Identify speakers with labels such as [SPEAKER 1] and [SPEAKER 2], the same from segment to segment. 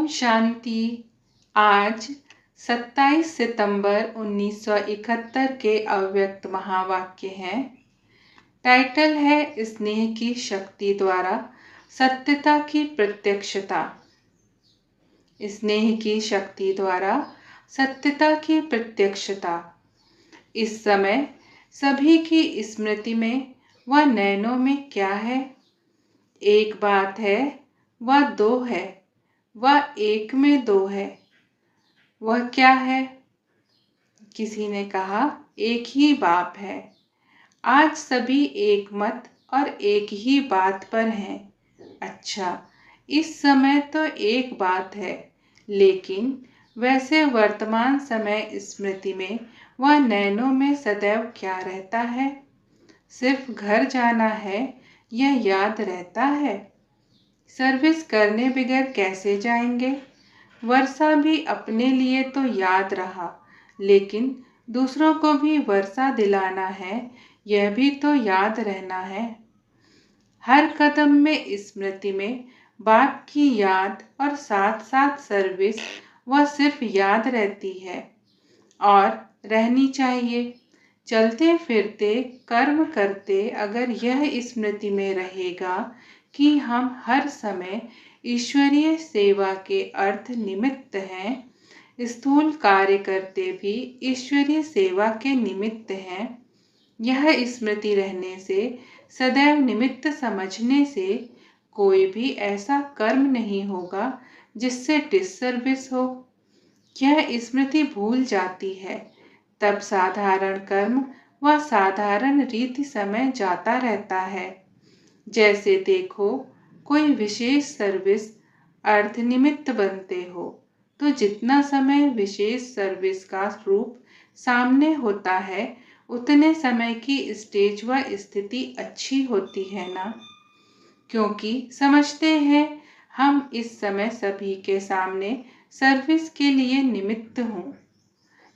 [SPEAKER 1] ओम शांति। आज 27 सितंबर 1971 के अव्यक्त महावाक्य हैं। टाइटल है स्नेह की शक्ति द्वारा सत्यता की प्रत्यक्षता। स्नेह की शक्ति द्वारा सत्यता की प्रत्यक्षता। इस समय सभी की स्मृति में व नयनों में क्या है? एक बात है, वह दो है, वह एक में दो है। वह क्या है? किसी ने कहा एक ही बाप है। आज सभी एक मत और एक ही बात पर हैं। अच्छा, इस समय तो एक बात है, लेकिन वैसे वर्तमान समय स्मृति में वह नयनों में सदैव क्या रहता है? सिर्फ घर जाना है, यह याद रहता है। सर्विस करने बगैर कैसे जाएंगे? वर्षा भी अपने लिए तो याद रहा, लेकिन दूसरों को भी वर्षा दिलाना है, यह भी तो याद रहना है। हर कदम में स्मृति में बाप की याद और साथ साथ सर्विस वह सिर्फ याद रहती है और रहनी चाहिए। चलते फिरते कर्म करते अगर यह स्मृति में रहेगा कि हम हर समय ईश्वरीय सेवा के अर्थ निमित्त हैं, स्थूल कार्य करते भी ईश्वरीय सेवा के निमित्त हैं, यह स्मृति रहने से, सदैव निमित्त समझने से कोई भी ऐसा कर्म नहीं होगा जिससे डिससर्विस हो। यह स्मृति भूल जाती है, तब साधारण कर्म व साधारण रीति समय जाता रहता है। जैसे देखो, कोई विशेष सर्विस अर्थ निमित्त बनते हो तो जितना समय विशेष सर्विस का रूप सामने होता है, उतने समय की स्टेज व स्थिति अच्छी होती है ना? क्योंकि समझते हैं हम इस समय सभी के सामने सर्विस के लिए निमित्त हूँ।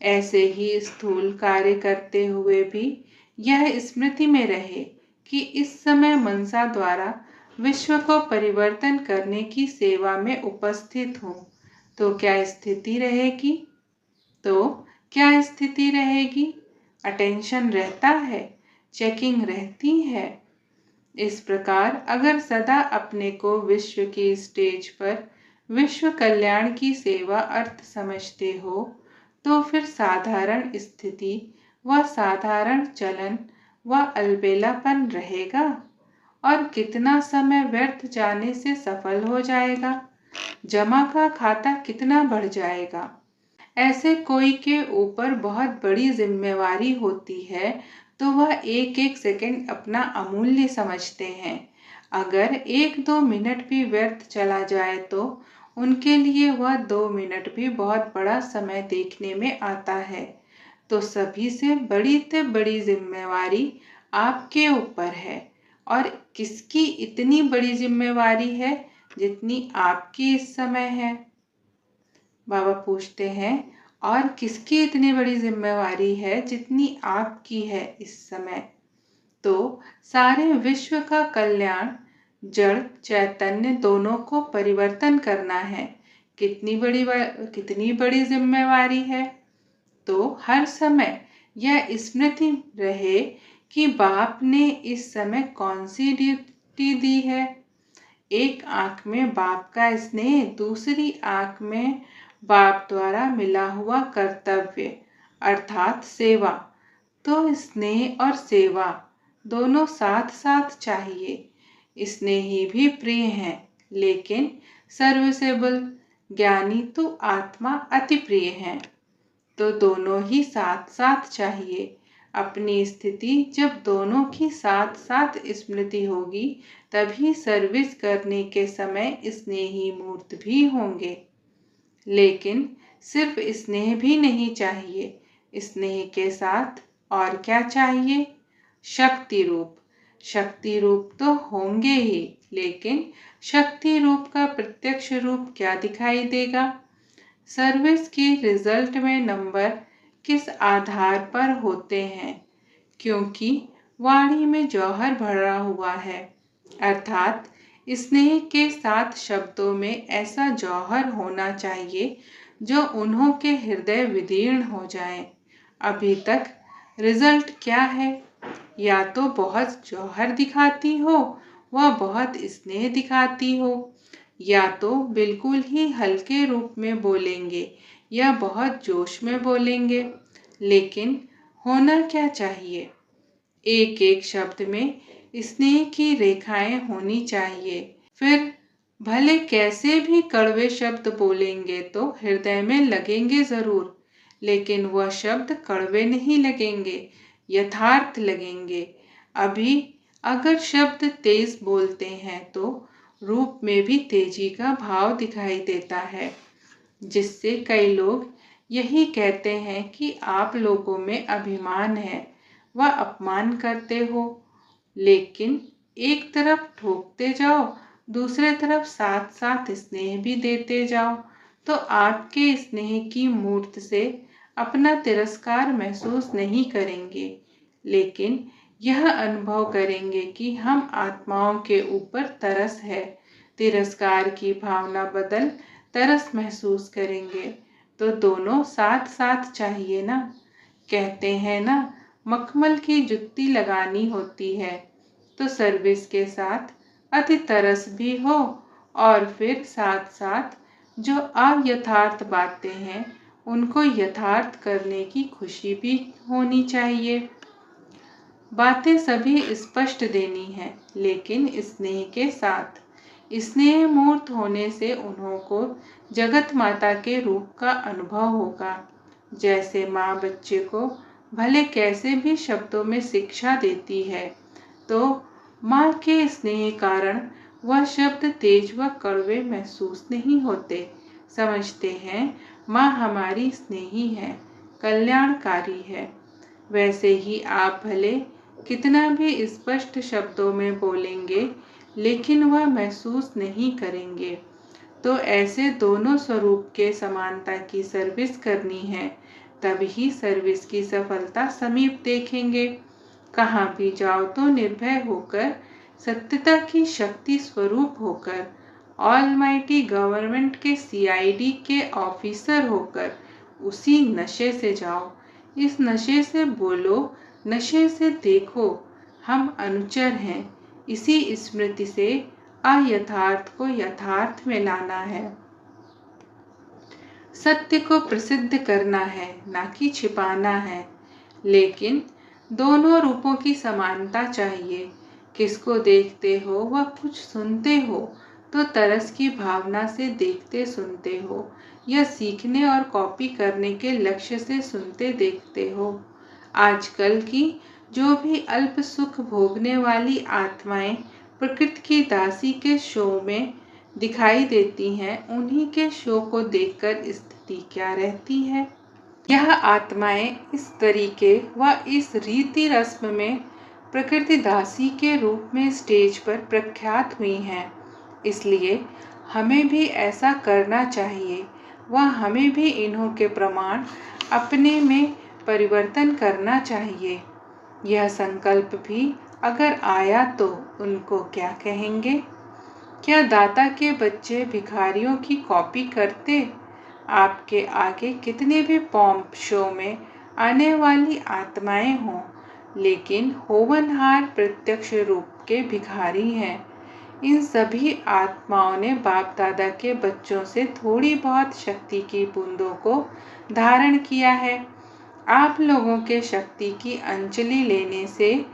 [SPEAKER 1] ऐसे ही स्थूल कार्य करते हुए भी यह स्मृति में रहे कि इस समय मनसा द्वारा विश्व को परिवर्तन करने की सेवा में उपस्थित हूँ। तो क्या स्थिति रहेगी? अटेंशन रहता है, चेकिंग रहती है। इस प्रकार अगर सदा अपने को विश्व की स्टेज पर विश्व कल्याण की सेवा अर्थ समझते हो, तो फिर साधारण स्थिति व साधारण चलन व अलबेलापन रहेगा और कितना समय व्यर्थ जाने से सफल हो जाएगा। जमा का खाता कितना बढ़ जाएगा। ऐसे कोई के ऊपर बहुत बड़ी जिम्मेवारी होती है तो वह एक एक सेकंड अपना अमूल्य समझते हैं। अगर 1-2 मिनट भी व्यर्थ चला जाए तो उनके लिए वह 2 मिनट भी बहुत बड़ा समय देखने में आता है। तो सभी से बड़ी जिम्मेवारी आपके ऊपर है। और किसकी इतनी बड़ी जिम्मेवारी है जितनी आपकी इस समय है? बाबा पूछते हैं, और किसकी इतनी बड़ी जिम्मेवारी है जितनी आपकी है इस समय? तो सारे विश्व का कल्याण, जड़ चैतन्य दोनों को परिवर्तन करना है। कितनी बड़ी जिम्मेवारी है? तो हर समय यह स्मृति रहे कि बाप ने इस समय कौन सी ड्यूटी दी है। एक आंख में बाप का स्नेह, दूसरी आंख में बाप द्वारा मिला हुआ कर्तव्य अर्थात सेवा। तो स्नेह और सेवा दोनों साथ साथ चाहिए। स्नेही भी प्रिय हैं, लेकिन सर्विसेबल ज्ञानी तो आत्मा अति प्रिय हैं। तो दोनों ही साथ साथ चाहिए। अपनी स्थिति जब दोनों की साथ साथ स्मृति होगी, तभी सर्विस करने के समय स्नेही मूर्त भी होंगे। लेकिन सिर्फ स्नेह भी नहीं चाहिए। स्नेह के साथ और क्या चाहिए? शक्ति रूप तो होंगे ही, लेकिन शक्ति रूप का प्रत्यक्ष रूप क्या दिखाई देगा? सर्विस की रिजल्ट में नंबर किस आधार पर होते हैं? क्योंकि वाणी में जौहर भरा हुआ है, अर्थात स्नेह के साथ शब्दों में ऐसा जौहर होना चाहिए जो उन्हों के हृदय विदीर्ण हो जाए। अभी तक रिजल्ट क्या है? या तो बहुत जौहर दिखाती हो व बहुत स्नेह दिखाती हो, या तो बिल्कुल ही हल्के रूप में बोलेंगे या बहुत जोश में बोलेंगे। लेकिन होना क्या चाहिए? एक एक शब्द में स्नेह की रेखाएं होनी चाहिए। फिर भले कैसे भी कड़वे शब्द बोलेंगे तो हृदय में लगेंगे जरूर, लेकिन वह शब्द कड़वे नहीं लगेंगे, यथार्थ लगेंगे। अभी अगर शब्द तेज बोलते हैं तो रूप में भी तेजी का भाव दिखाई देता है, जिससे कई लोग यही कहते हैं कि आप लोगों में अभिमान है व अपमान करते हो। लेकिन एक तरफ ठोकते जाओ, दूसरे तरफ साथ साथ स्नेह भी देते जाओ, तो आपके स्नेह की मूर्त से अपना तिरस्कार महसूस नहीं करेंगे, लेकिन यह अनुभव करेंगे कि हम आत्माओं के ऊपर तरस है। तिरस्कार की भावना बदल तरस महसूस करेंगे, तो दोनों साथ साथ चाहिए ना। कहते हैं ना, मखमल की जुत्ती लगानी होती है तो सर्विस के साथ अति तरस भी हो, और फिर साथ साथ जो अयथार्थ बातें हैं उनको यथार्थ करने की खुशी भी होनी चाहिए। बातें सभी स्पष्ट देनी है, लेकिन स्नेह के साथ। स्नेह मूर्त होने से उन्हों को जगत माता के रूप का अनुभव होगा। जैसे माँ बच्चे को भले कैसे भी शब्दों में शिक्षा देती है, तो माँ के स्नेह कारण वह शब्द तेज व कड़वे महसूस नहीं होते। समझते हैं माँ हमारी स्नेही है, कल्याणकारी है। वैसे ही आप भले कितना भी स्पष्ट शब्दों में बोलेंगे, लेकिन वह महसूस नहीं करेंगे। तो ऐसे दोनों स्वरूप के समानता की सर्विस करनी है, तभी सर्विस की सफलता समीप देखेंगे। कहाँ भी जाओ तो निर्भय होकर, सत्यता की शक्ति स्वरूप होकर, ऑलमाइटी गवर्नमेंट के सीआईडी के ऑफिसर होकर उसी नशे से जाओ। इस नशे से बोलो, नशे से देखो, हम अनुचर हैं। इसी स्मृति से अयथार्थ को यथार्थ में लाना है। सत्य को प्रसिद्ध करना है, ना कि छिपाना है। लेकिन दोनों रूपों की समानता चाहिए। किसको देखते हो व कुछ सुनते हो तो तरस की भावना से देखते सुनते हो, या सीखने और कॉपी करने के लक्ष्य से सुनते देखते हो। आजकल की जो भी अल्प सुख भोगने वाली आत्माएं प्रकृति की दासी के शो में दिखाई देती हैं, उन्हीं के शो को देखकर स्थिति क्या रहती है। यह आत्माएं इस तरीके व इस रीति रस्म में प्रकृति दासी के रूप में स्टेज पर प्रख्यात हुई हैं। इसलिए हमें भी ऐसा करना चाहिए व हमें भी इन्हों के प्रमाण अपने में परिवर्तन करना चाहिए। यह संकल्प भी अगर आया तो उनको क्या कहेंगे? क्या दाता के बच्चे भिखारियों की कॉपी करते? आपके आगे कितने भी पॉम्प शो में आने वाली आत्माएं हों, लेकिन होवनहार प्रत्यक्ष रूप के भिखारी हैं। इन सभी आत्माओं ने बाप दादा के बच्चों से थोड़ी बहुत शक्ति की बूंदों को धारण किया है। आप लोगों के शक्ति की अंजलि लेने से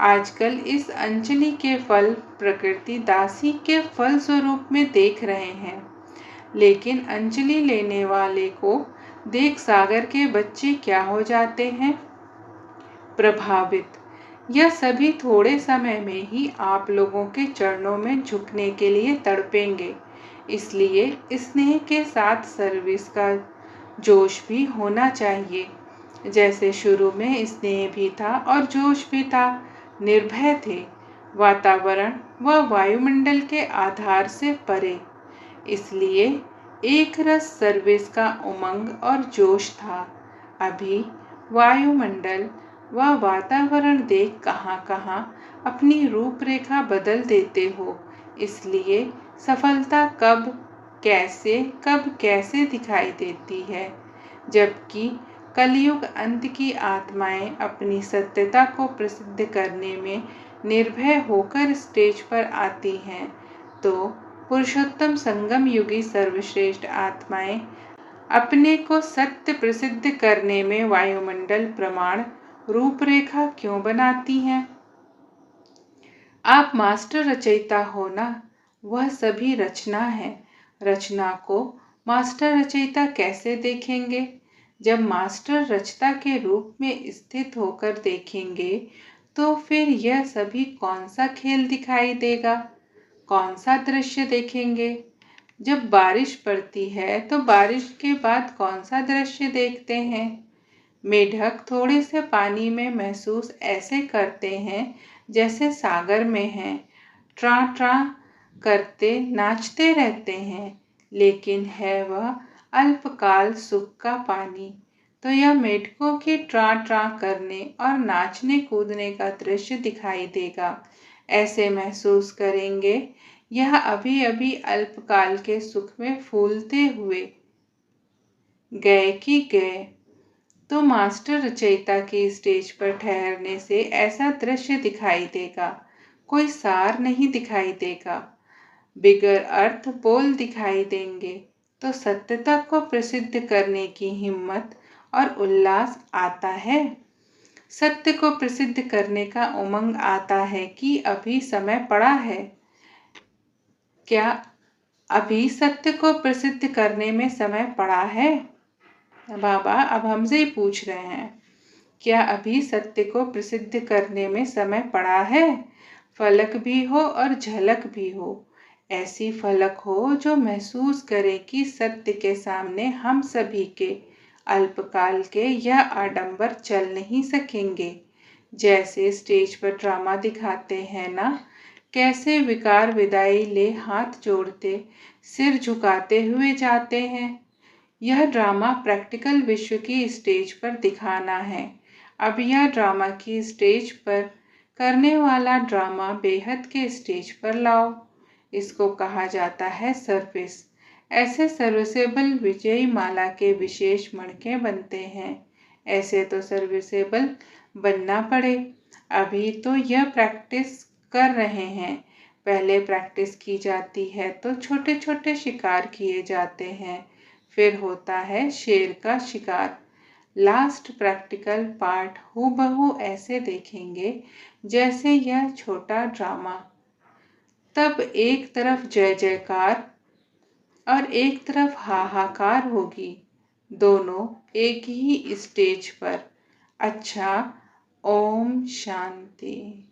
[SPEAKER 1] आजकल इस अंजलि के फल प्रकृति दासी के फल स्वरूप में देख रहे हैं। लेकिन अंजलि लेने वाले को देख सागर के बच्चे क्या हो जाते हैं? प्रभावित। यह सभी थोड़े समय में ही आप लोगों के चरणों में झुकने के लिए तड़पेंगे। इसलिए स्नेह के साथ सर्विस का जोश भी होना चाहिए। जैसे शुरू में स्नेह भी था और जोश भी था, निर्भय थे, वातावरण व वायुमंडल के आधार से परे। इसलिए एक रस सर्विस का उमंग और जोश था। अभी वायुमंडल व वातावरण देख कहाँ कहाँ अपनी रूपरेखा बदल देते हो। इसलिए सफलता कब कैसे दिखाई देती है, जबकि कलयुग अंत की आत्माएं अपनी सत्यता को प्रसिद्ध करने में निर्भय होकर स्टेज पर आती हैं, तो पुरुषोत्तम संगम युगी सर्वश्रेष्ठ आत्माएं अपने को सत्य प्रसिद्ध करने में वायुमंडल प्रमाण रूपरेखा क्यों बनाती हैं? आप मास्टर रचयिता हो ना, वह सभी रचना है। रचना को मास्टर रचयिता कैसे देखेंगे? जब मास्टर रचता के रूप में स्थित होकर देखेंगे तो फिर यह सभी कौन सा खेल दिखाई देगा, कौन सा दृश्य देखेंगे? जब बारिश पड़ती है तो बारिश के बाद कौन सा दृश्य देखते हैं? मेढक थोड़े से पानी में महसूस ऐसे करते हैं जैसे सागर में हैं, ट्रा ट्रा करते नाचते रहते हैं, लेकिन है वह अल्पकाल सुख का पानी। तो यह मेढकों के ट्रा ट्रा करने और नाचने कूदने का दृश्य दिखाई देगा। ऐसे महसूस करेंगे यह अभी अभी अल्पकाल के सुख में फूलते हुए गए कि गए। तो मास्टर रचयिता के स्टेज पर ठहरने से ऐसा दृश्य दिखाई देगा, कोई सार नहीं दिखाई देगा, बिगर अर्थ बोल दिखाई देंगे। तो सत्यता को प्रसिद्ध करने की हिम्मत और उल्लास आता है। सत्य को प्रसिद्ध करने का उमंग आता है कि अभी समय पड़ा है। क्या अभी सत्य को प्रसिद्ध करने में समय पड़ा है? बाबा अब हमसे ही पूछ रहे हैं, क्या अभी सत्य को प्रसिद्ध करने में समय पड़ा है? फलक भी हो और झलक भी हो, ऐसी फलक हो जो महसूस करे कि सत्य के सामने हम सभी के अल्पकाल के यह आडंबर चल नहीं सकेंगे। जैसे स्टेज पर ड्रामा दिखाते हैं ना, कैसे विकार विदाई ले हाथ जोड़ते सिर झुकाते हुए जाते हैं। यह ड्रामा प्रैक्टिकल विश्व की स्टेज पर दिखाना है। अब यह ड्रामा की स्टेज पर करने वाला ड्रामा बेहद के स्टेज पर लाओ। इसको कहा जाता है सर्विस। ऐसे सर्विसेबल विजयी माला के विशेष मणके बनते हैं। ऐसे तो सर्विसेबल बनना पड़े। अभी तो यह प्रैक्टिस कर रहे हैं। पहले प्रैक्टिस की जाती है तो छोटे छोटे शिकार किए जाते हैं, फिर होता है शेर का शिकार। लास्ट प्रैक्टिकल पार्ट हूबहू ऐसे देखेंगे जैसे यह छोटा ड्रामा। तब एक तरफ जय जयकार और एक तरफ हाहाकार होगी, दोनों एक ही स्टेज पर। अच्छा, ओम शांति।